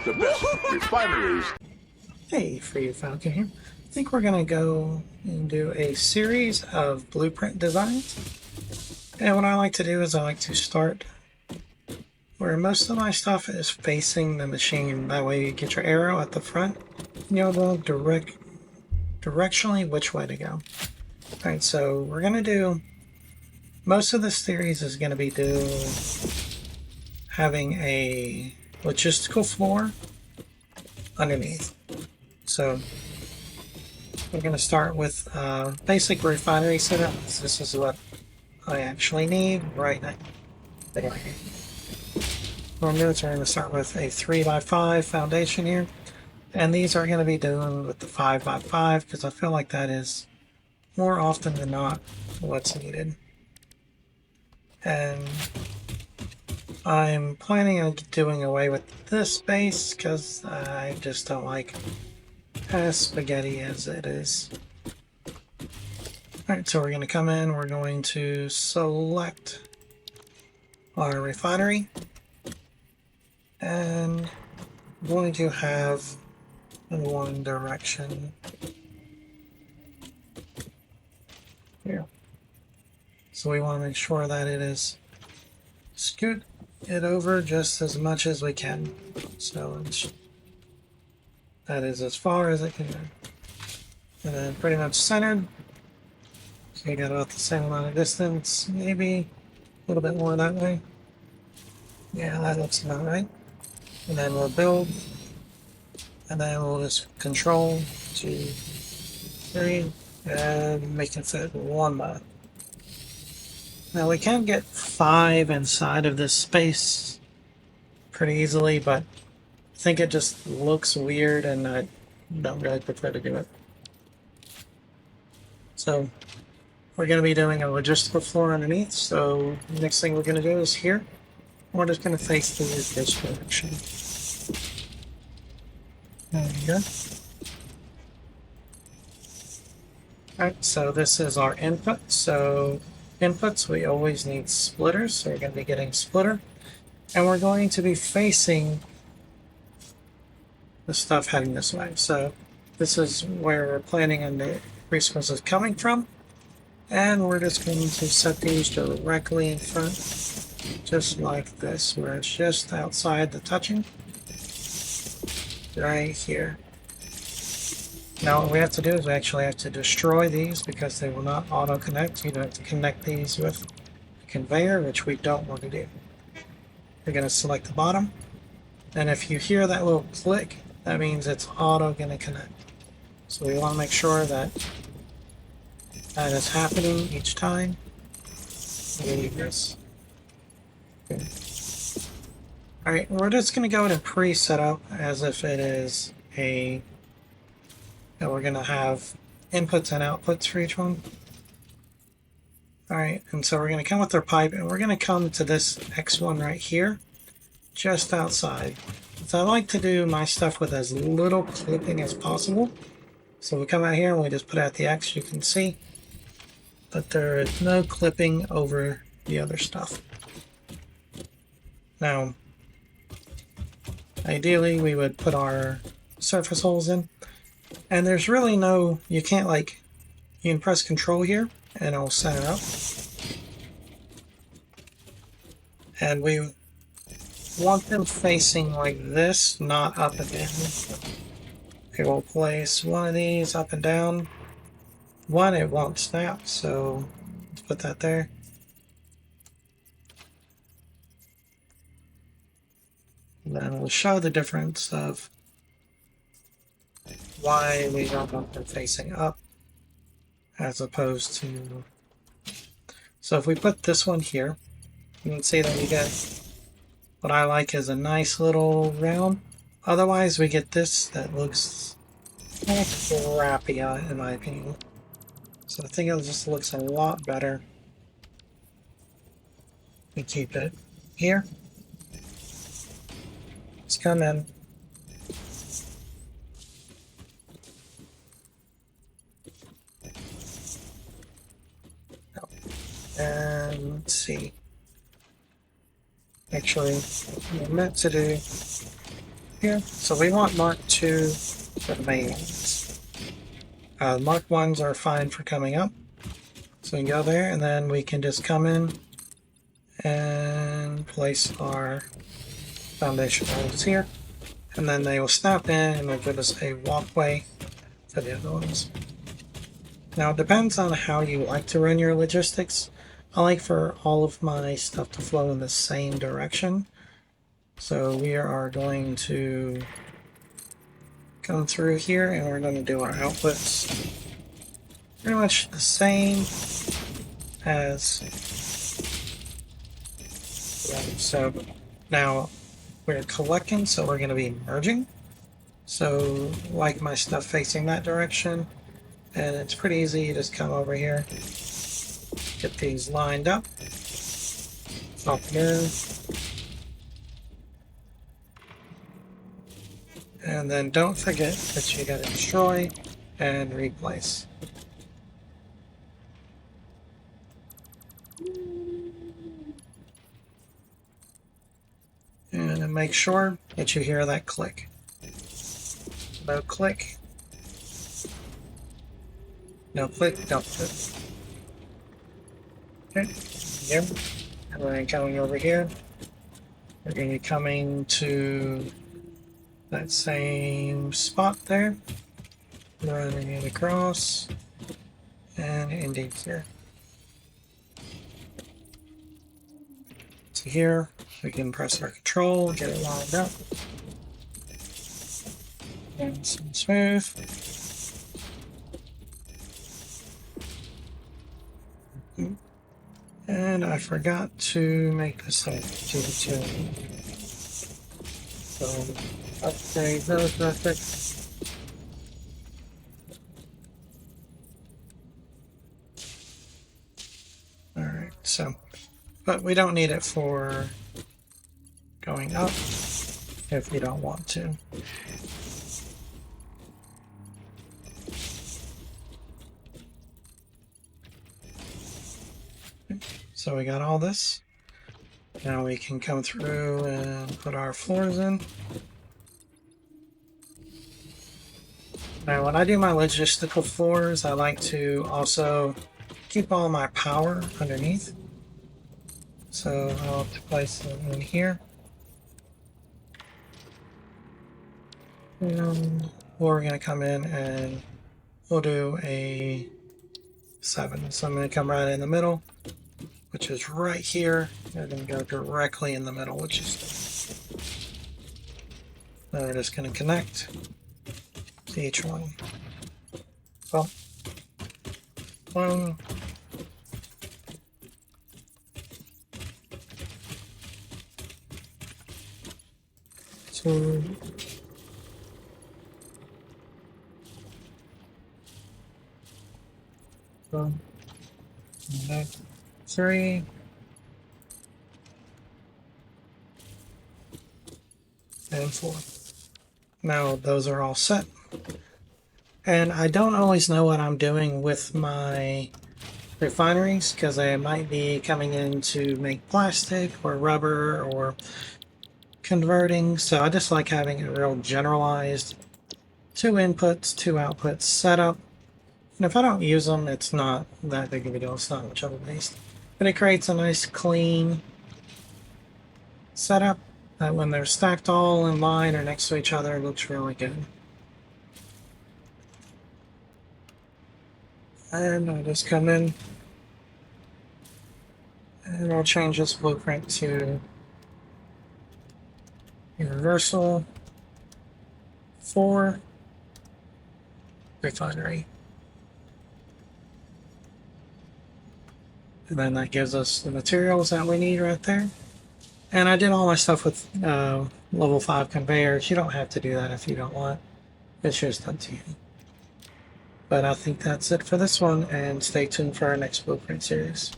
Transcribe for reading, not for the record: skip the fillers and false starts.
The best refineries. Hey, Free Falcon here. I think we're gonna go and do a series of blueprint designs. And what I like to do is I like to start where most of my stuff is facing the machine. That way you get your arrow at the front and you'll know directionally which way to go. Alright, so we're gonna do most of this series is gonna be having a logistical floor underneath. So we're going to start with basic refinery setup. This is what I actually need right now. What I'm doing is we're going to start with a 3x5 foundation here. And these are going to be doing with the 5x5 because I feel like that is more often than not what's needed. And I'm planning on doing away with this base because I just don't like as spaghetti as it is. Alright, so we're going to come in, we're going to select our refinery, and we're going to have in one direction here. So we want to make sure that it is scoot it over just as much as we can. So that is as far as it can go. And then pretty much centered. So you got about the same amount of distance, maybe a little bit more that way. Yeah, that looks about right. And then we'll build. And then we'll just control 2, 3, and make it fit one by. Now we can get 5 inside of this space pretty easily, but I think it just looks weird and I don't really prefer to do it. So we're going to be doing a logistical floor underneath, so the next thing we're going to do is here. We're just going to face through this direction. There you go. Alright, so this is our input. So inputs, we always need splitters, so we're going to be getting splitter. And we're going to be facing the stuff heading this way. So this is where we're planning on the resources coming from. And we're just going to set these directly in front, just like this, where it's just outside the touching. Right here. Now what we have to do is we actually have to destroy these because they will not auto-connect. You have to connect these with a conveyor, which we don't want to do. We're going to select the bottom, and if you hear that little click, that means it's auto going to connect. So we want to make sure that that is happening each time. Leave this. Okay. Alright, we're just going to go ahead and pre-set up as if it is a... And we're going to have inputs and outputs for each one. Alright, and so we're going to come with our pipe, and we're going to come to this X1 right here, just outside. So I like to do my stuff with as little clipping as possible. So we come out here and we just put out the X, you can see that there is no clipping over the other stuff. Now, ideally we would put our surface holes in. And there's really no, you can't like, you can press control here and it'll center up. And we want them facing like this, not up and down. Okay, we'll place one of these up and down. One, it won't snap, so let's put that there. And then we'll show the difference of why we don't want them facing up as opposed to... So if we put this one here, you can see that we get what I like is a nice little round. Otherwise we get this that looks kind of crappy in my opinion. So I think it just looks a lot better. We keep it here. Let's come in. And let's see. Actually, what I meant to do here. So we want Mark 2 for the main ones. Mark 1s are fine for coming up. So we can go there, and then we can just come in and place our foundation holes here. And then they will snap in and they'll give us a walkway for the other ones. Now it depends on how you like to run your logistics. I like for all of my stuff to flow in the same direction. So we are going to come through here and we're going to do our outputs pretty much the same as so now we're collecting, so we're going to be merging. So like my stuff facing that direction, and it's pretty easy. You just come over here, get these lined up, up here, and then don't forget that you got to destroy and replace. And make sure that you hear that click. No click. No click, don't click. Okay, yep. And then coming over here, we're going to be coming to that same spot there, running it across, and indeed here. So here, we can press our control, get it lined up. And some smooth. And I forgot to make this up to the tune. So upgrade those graphics. Alright, so but we don't need it for going up if you don't want to. So we got all this. Now we can come through and put our floors in. Now when I do my logistical floors, I like to also keep all my power underneath. So I'll have to place it in here. And we're going to come in and we'll do a 7. So I'm going to come right in the middle, which is right here. I'm going to go directly in the middle, which is then we're just going to connect to each one. Well, 1, 2, 3, and 4. Now those are all set. And I don't always know what I'm doing with my refineries because I might be coming in to make plastic or rubber or converting. So I just like having a real generalized 2 inputs, 2 outputs setup. And if I don't use them, it's not that big of a deal. It's not much of a waste. But it creates a nice clean setup that when they're stacked all in line or next to each other, it looks really good. And I'll just come in and I'll change this blueprint to universal 4 refinery. And then that gives us the materials that we need right there. And I did all my stuff with level 5 conveyors. You don't have to do that if you don't want. It's just up to you. But I think that's it for this one, and stay tuned for our next blueprint series.